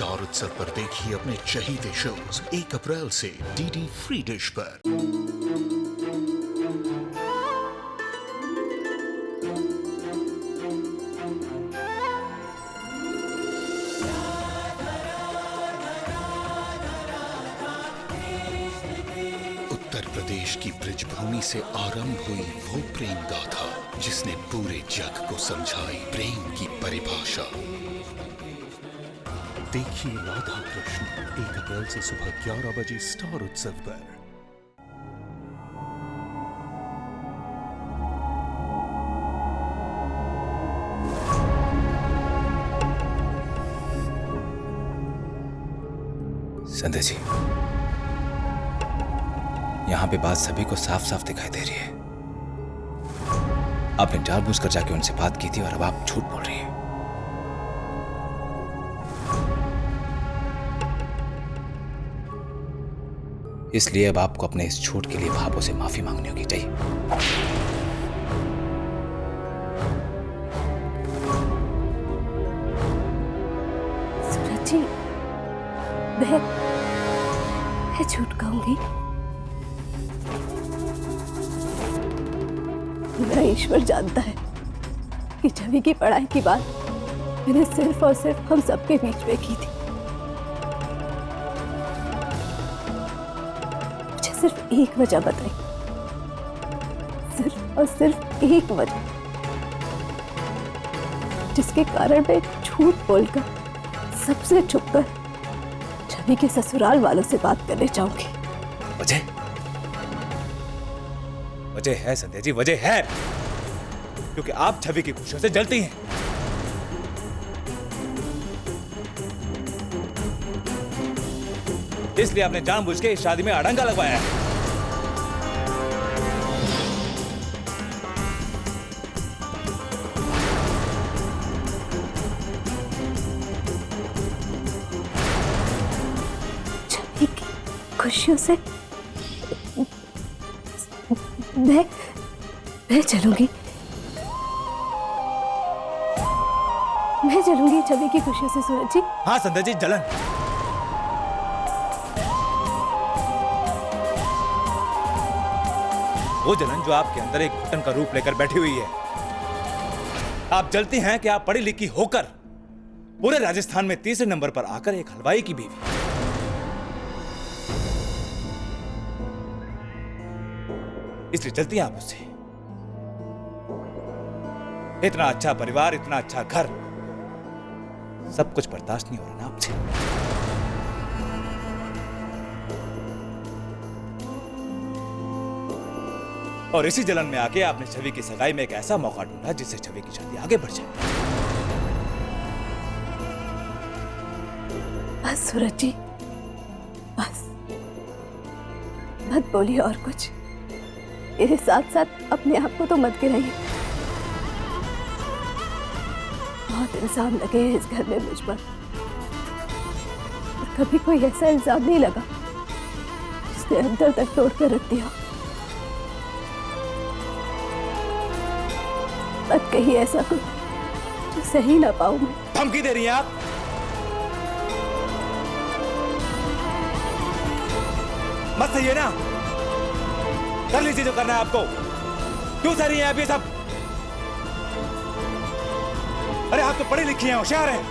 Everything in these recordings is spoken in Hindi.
स्टार उत्सव पर देखिए अपने चहीते शोज 1 अप्रैल से डीडी फ्री डिश पर। उत्तर प्रदेश की ब्रजभूमि से आरंभ हुई वो प्रेम गाथा जिसने पूरे जग को समझाई प्रेम की परिभाषा। देखिए राधा कृष्ण 1 अप्रैल से सुबह 11 बजे स्टार उत्सव पर। संध्या जी, यहां पे बात सभी को साफ साफ दिखाई दे रही है। आपने जानबूझकर जाके उनसे बात की थी और अब आप झूठ बोल रही हैं। इसलिए अब आपको अपने इस झूठ के लिए भाभों से माफी मांगनी होगी। चाहिए सूरज जी, मैं झूठ कहूंगी? मेरा ईश्वर जानता है कि छवि की पढ़ाई की बात मैंने सिर्फ और सिर्फ हम सबके बीच में की थी। मुझे सिर्फ एक वजह बताई, सिर्फ और सिर्फ एक वजह, जिसके कारण मैं झूठ बोलकर सबसे छुपकर छवि के ससुराल वालों से बात करने चाहूंगी। वजह? वजह है संध्या जी, वजह है, क्योंकि आप छवि की खुशियों से जलती हैं। इसलिए आपने जानबूझ के इस शादी में अड़ंगा लगवाया है। छवि की खुशियों से मैं चलूंगी, मैं चलूंगी छवि की खुशियों से सूरज जी। हाँ संध्या जी, जलन। वो जलन जो आपके अंदर एक घुटन का रूप लेकर बैठी हुई है। आप जलती हैं कि आप पढ़ी लिखी होकर पूरे राजस्थान में तीसरे नंबर पर आकर एक हलवाई की बीवी। इसलिए जलती हैं आप उससे। इतना अच्छा परिवार, इतना अच्छा घर, सब कुछ बर्दाश्त नहीं हो रहा ना आपसे। और इसी जलन में आके आपने छवि की सगाई में एक ऐसा मौका ढूंढा जिससे छवि की शादी आगे बढ़ जाए। बस सूरज जी, बस मत बोलिए और कुछ। मेरे साथ साथ अपने आप को तो मत गिराइए। बहुत इल्जाम लगे हैं इस घर में मुझ पर, और कभी कोई ऐसा इल्जाम नहीं लगा जिसने अंदर तक तोड़ कर रख दिया। मत कहिए ऐसा कुछ जो सही ना पाऊं मैं। धमकी दे रही हैं आप? मत सही है ना, कर लीजिए जो करना है आपको। क्यों सह रही हैं आप ये सब? अरे आप तो पढ़ी लिखी हैं, होशियार हैं,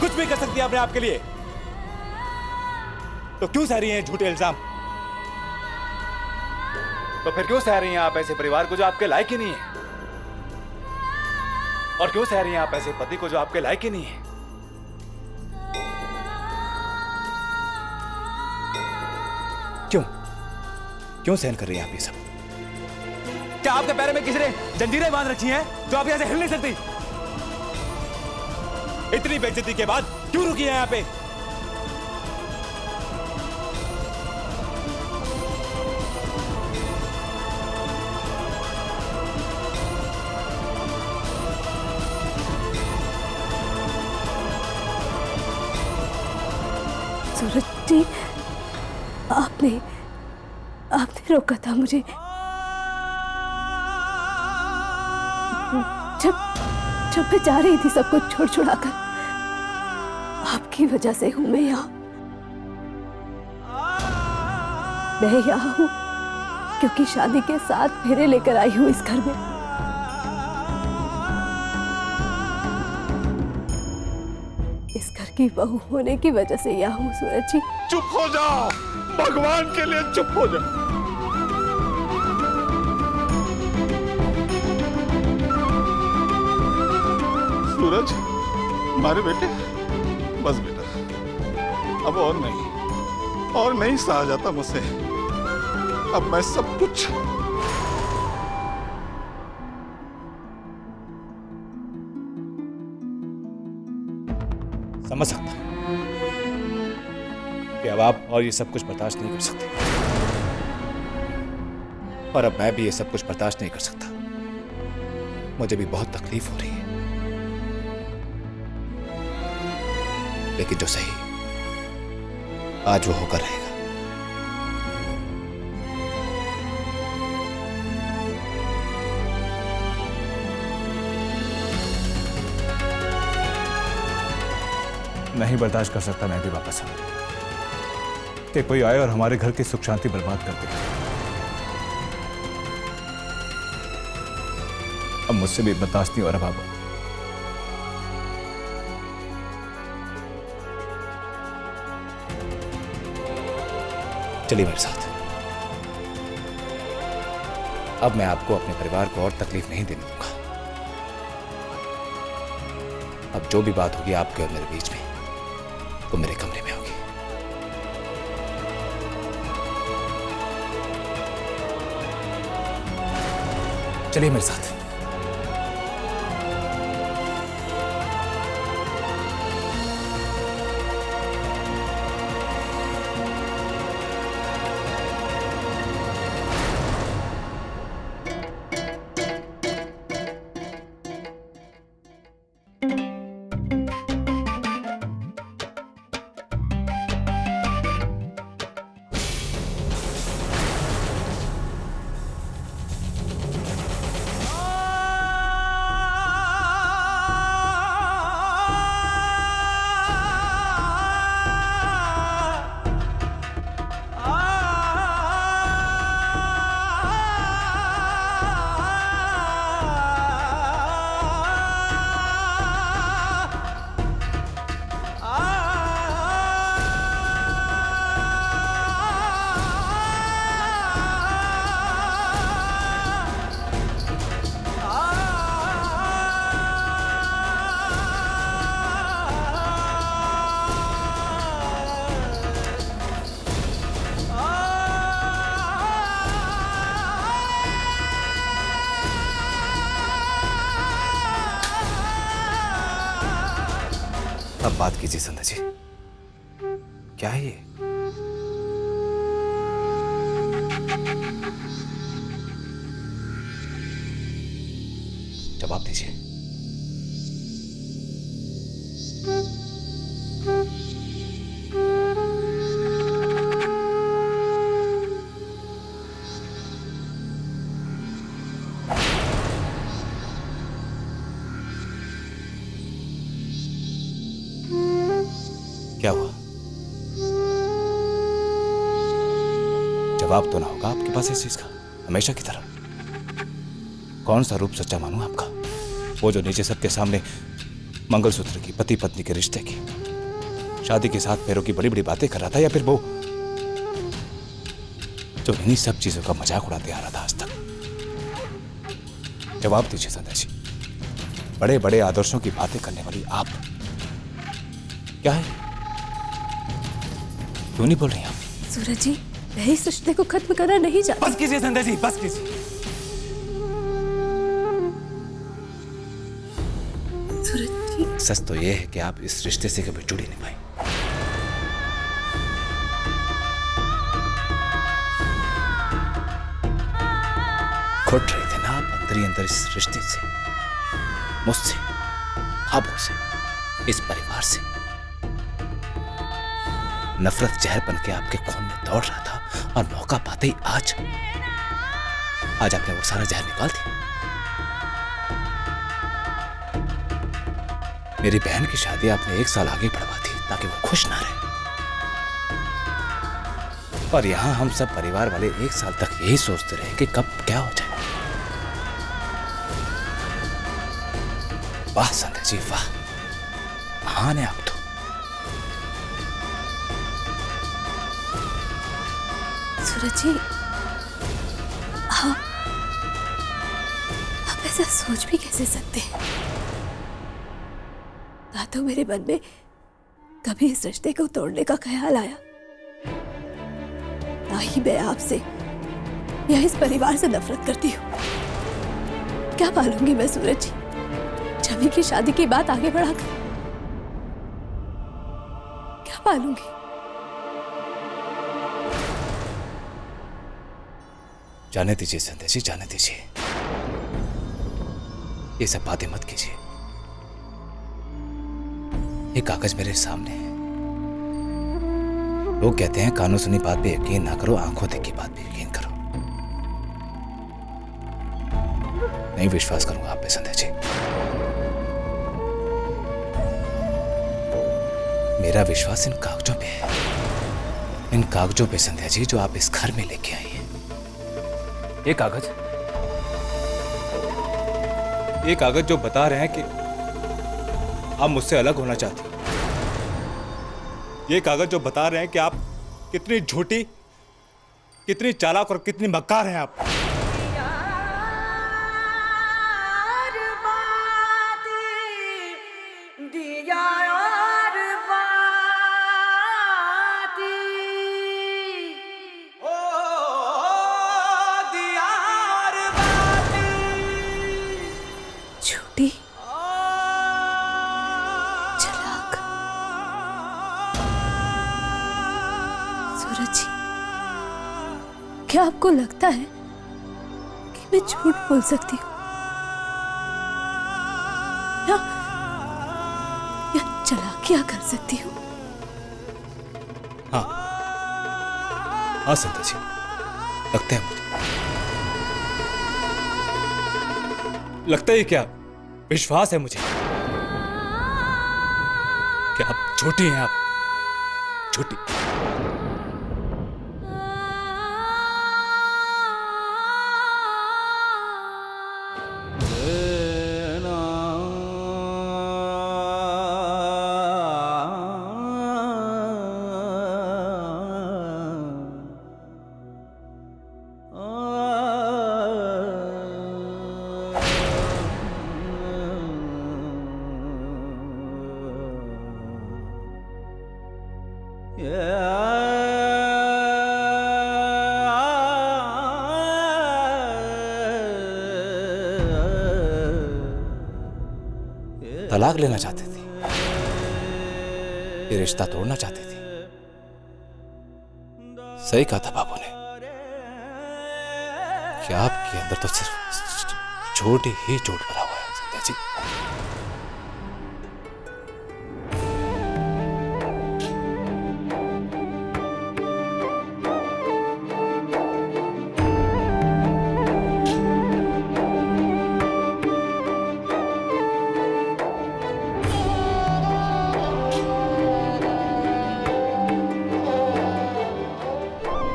कुछ भी कर सकती है अपने आप के लिए, तो क्यों सह रही हैं झूठे इल्जाम? तो फिर क्यों सह रही हैं आप ऐसे परिवार को जो आपके लायक ही नहीं है? और क्यों सह रही हैं आप ऐसे पति को जो आपके लायक ही नहीं है? क्यों क्यों सहन कर रही हैं आप ये सब? क्या आपके पैरों में किसी ने जंजीरें बांध रखी हैं जो आप यहां से हिल नहीं सकती? इतनी बेइज्जती के बाद क्यों रुकी है यहां पे? सूरज जी, आपने रोका था मुझे। जब मैं जा रही थी सब कुछ छोड़ छुड़ाकर, की वजह से हूं मैं यहाँ। मैं यहाँ हूं क्योंकि शादी के 7 फेरे लेकर आई हूं इस घर में। इस घर की बहू होने की वजह से यहाँ हूं सूरज जी। चुप हो जाओ, भगवान के लिए चुप हो जाओ। सूरज, मारे बेटे, बस बेटा, अब और नहीं सहा जाता मुझसे। अब मैं सब कुछ समझ सकता कि अब आप और ये सब कुछ बर्दाश्त नहीं कर सकते, और अब मैं भी ये सब कुछ बर्दाश्त नहीं कर सकता। मुझे भी बहुत तकलीफ हो रही है, लेकिन जो सही आज वो होकर रहेगा। नहीं बर्दाश्त कर सकता मैं भी वापस आऊं कि कोई आए और हमारे घर की सुख शांति बर्बाद कर दे। अब मुझसे भी बर्दाश्त नहीं हो रहा बाबा। चलिए मेरे साथ। अब मैं आपको अपने परिवार को और तकलीफ नहीं देने दूंगा। अब जो भी बात होगी आपके और मेरे बीच में, वो मेरे कमरे में होगी। चलिए मेरे साथ। अब बात कीजिए संध्या जी, क्या है ये? जवाब दीजिए। क्या हुआ? जवाब तो ना होगा आपके पास इस चीज का, हमेशा की तरह। कौन सा रूप सच्चा मानूं आपका? वो जो नीचे सबके सामने मंगलसूत्र की, पति पत्नी के रिश्ते की, शादी के 7 फेरों की बड़ी बड़ी बातें कर रहा था, या फिर वो जो इन्हीं सब चीजों का मजाक उड़ाते आ रहा था आज तक? जवाब दीजिए संध्या जी। बड़े बड़े आदर्शों की बातें करने वाली आप क्या है? क्यों नहीं बोल रही आप? सूरज जी, मैं इस रिश्ते को खत्म करना नहीं चाहती। बस कीजिए संध्या जी, बस कीजिए। सूरज जी, सच तो यह है कि आप इस रिश्ते से कभी जुड़ी नहीं पाई। घुट रहे थे ना आप अंदर ही अंदर इस रिश्ते से, मुझसे, ख्वाबों से, इस परिवार से। नफरत जहर बन के आपके खून में दौड़ रहा था, और मौका पाते ही आज आपने वो सारा जहर निकाल दिया। मेरी बहन की शादी आपने 1 साल आगे बढ़वा दी, ताकि वो खुश ना रहे। और यहां हम सब परिवार वाले 1 साल तक यही सोचते रहे कि कब क्या हो जाए। वाह संध्या जी वाह, महान है आप तो। सूरज जी, आप ऐसा सोच भी कैसे सकते हैं? ना तो मेरे मन में कभी इस रिश्ते को तोड़ने का ख्याल आया, ना ही मैं आपसे या इस परिवार से नफरत करती हूँ। क्या पालूंगी मैं सूरज जी, छवि की शादी की बात आगे बढ़ाकर? क्या पालूंगी? जाने दीजिए संध्या जी, जाने दीजिए। ये सब बातें मत कीजिए। ये कागज मेरे सामने है। लोग कहते हैं कानों सुनी बात पे यकीन ना करो, आंखों देखी बात पे यकीन करो। नहीं विश्वास करूंगा आप पे संध्या जी। मेरा विश्वास इन कागजों पे है, इन कागजों पे संध्या जी, जो आप इस घर में लेके आई हैं। ये कागज जो बता रहे हैं कि आप मुझसे अलग होना चाहती हैं। ये कागज जो बता रहे हैं कि आप कितनी झूठी, कितनी चालाक और कितनी मक्कार हैं आप। झूठी, चालाक। सूरज जी, क्या आपको लगता है कि मैं झूठ बोल सकती हूँ या चालाकियां कर सकती हूँ? हाँ हाँ संध्या जी, लगता है मुझे। लगता ही क्या, विश्वास है मुझे कि आप झूठी हैं, आप झूठी। तलाक लेना चाहती थी, ये रिश्ता तोड़ना चाहती थी। सही कहा था बाबू ने कि आपके अंदर तो सिर्फ झूठ ही झूठ भरा हुआ है संध्या जी।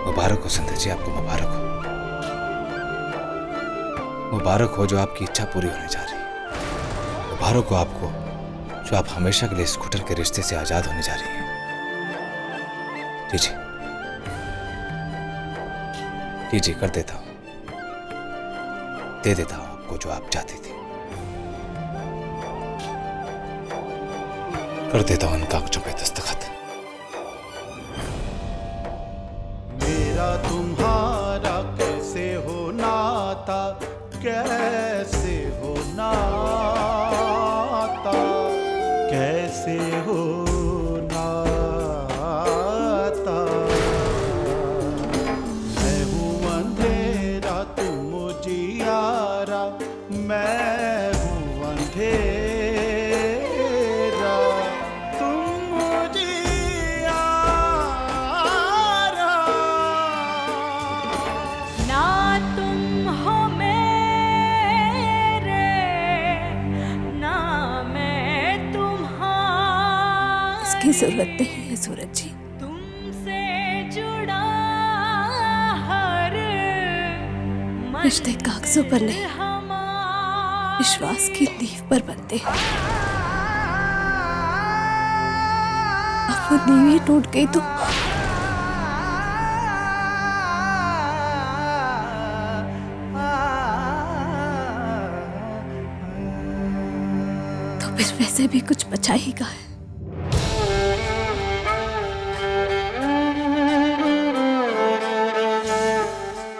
मुबारक हो संध्या जी, आपको मुबारक हो। मुबारक हो जो आपकी इच्छा पूरी होने जा रही है। मुबारक हो आपको जो आप हमेशा के लिए स्कूटर के रिश्ते से आजाद होने जा रही हैं। जी जी जी जी, कर देता हूं, दे देता हूं आपको जो आप चाहती थी। कर देता हूं इन कागजों पे दस्तखत। मेरा तुम्हारा कैसे हो नाता, कैसे हो नाता, कैसे हो नाता। मैं हूँ अंधेरा तुम उजियारा, मैं हूँ अंधेरा तुम उजियारा। ना तुम हो मेरे, ना मैं तुम्हारा। जरूरत नहीं है सूरज जी। तुमसे जुड़ा हर रिश्ते कागजों पर नहीं, हमारा विश्वास की नींव पर बनते हैं। अब वो नींव ही टूट गई तो फिर वैसे भी कुछ बचा ही का है।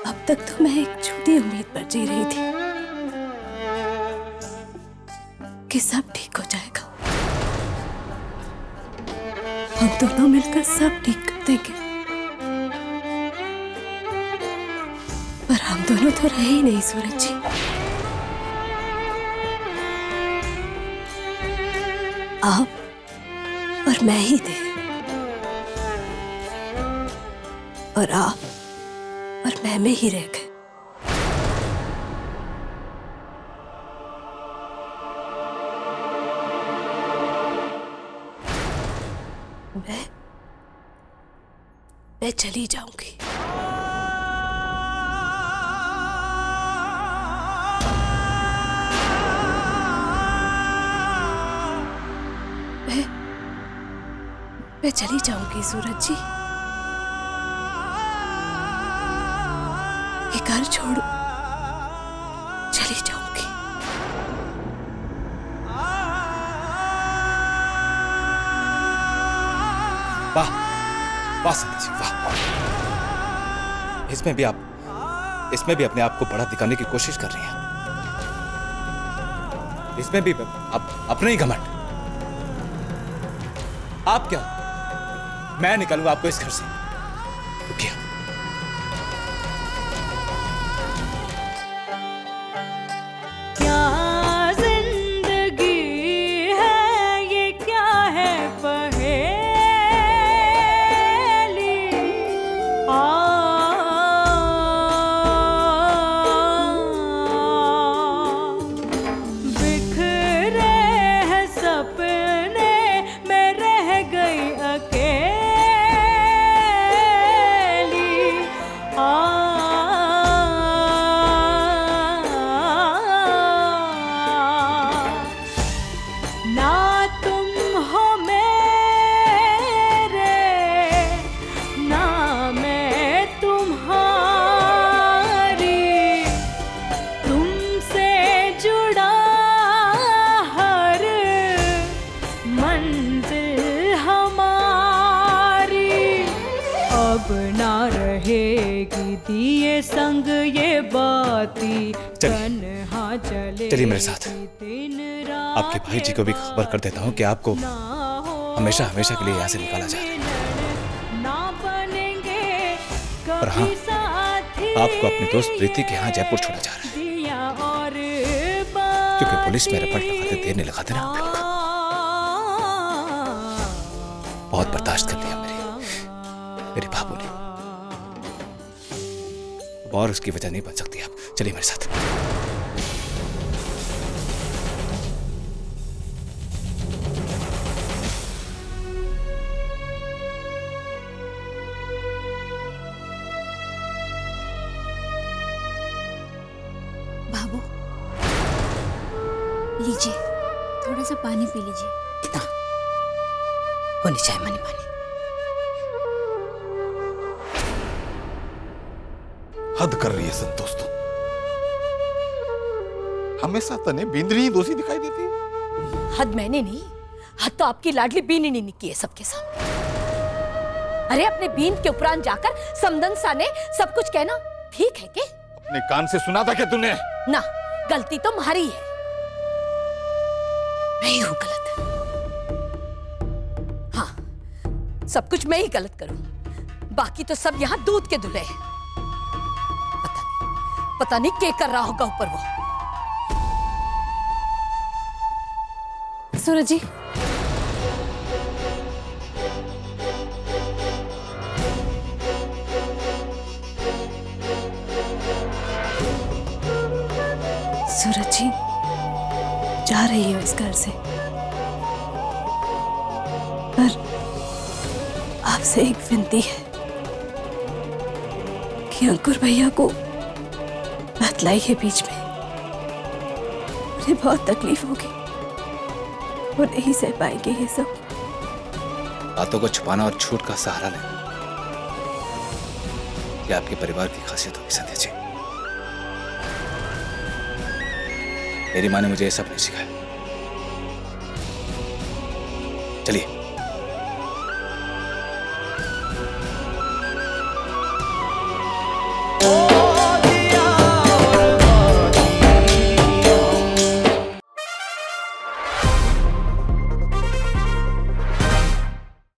अब तक तो मैं एक झूठी उम्मीद पर जी रही थी कि सब ठीक हो जाएगा, हम दोनों मिलकर सब ठीक कर देंगे। पर हम दोनों तो रहे ही नहीं सूरज जी। आप और मैं ही थे, और आप और मैं में ही रह गए। मैं चली जाऊंगी। मैं चली जाऊंगी सूरज जी। ये घर छोड़ चली जाऊंगी। वाह वाह संध्या जी वाह। इसमें भी अपने आप को बड़ा दिखाने की कोशिश कर रही हैं। इसमें भी आप अपने ही घमंड। आप क्या, मैं निकालूंगा आपको इस घर से। रुकिए। क्या जिंदगी है ये, क्या है पहेली। बिखरे हैं सपने, मैं रह गई अकेली। ना तुम हो मेरे, ना मैं तुम्हारी। तुमसे जुड़ा हर मंजिल हमारी। अब ना रहेगी दिए संग ये बाती, तन्हा चलिए मेरे साथ। आपके भाई जी को भी खबर कर देता हूँ कि आपको हमेशा हमेशा के लिए यहाँ से निकाला जा रहा है। और हाँ, आपको अपने दोस्त प्रीति के यहाँ जयपुर छोड़ा जा रहा है, क्योंकि पुलिस में रिपोर्ट लगाते देर नहीं लगाते ना आप लोग। बहुत बर्दाश्त कर लिया मेरी बाबू ने, और उसकी वजह नहीं बन सकती आप। चलिए मेरे साथ। बाबू लीजिए, थोड़ा सा पानी पी लीजिए। कितना होनी चाहिए मनी पानी? हद कर रही है संतोष तुम। हमेशा तने बिंदनी ही दोषी दिखाई देती है। हद मैंने नहीं, हद तो आपकी लाडली बीन ने की है सबके सामने। अरे अपने बीन के उपरांत जाकर समदन सा ने सब कुछ कहना ठीक है के? अपने कान से सुना था क्या तूने? ना, गलती तो तुम्हारी है। मैं ही हूं गलत। हाँ, सब कुछ मैं ही गलत करूं, बाकी तो सब यहां दूध के धुले हैं। पता नहीं क्या कर रहा होगा ऊपर वो। सूरज जी, सूरज जी, जा रही हो इस घर से, पर आपसे एक विनती है कि अंकुर भैया को बतलाइए बीच में, उन्हें बहुत तकलीफ होगी, वो नहीं सह पाएंगे ये सब। बातों को छुपाना और झूठ का सहारा लेना ये आपके परिवार की खासियत होगी संध्या जी। मेरी माँ ने मुझे ये सब नहीं सिखाया। चलिए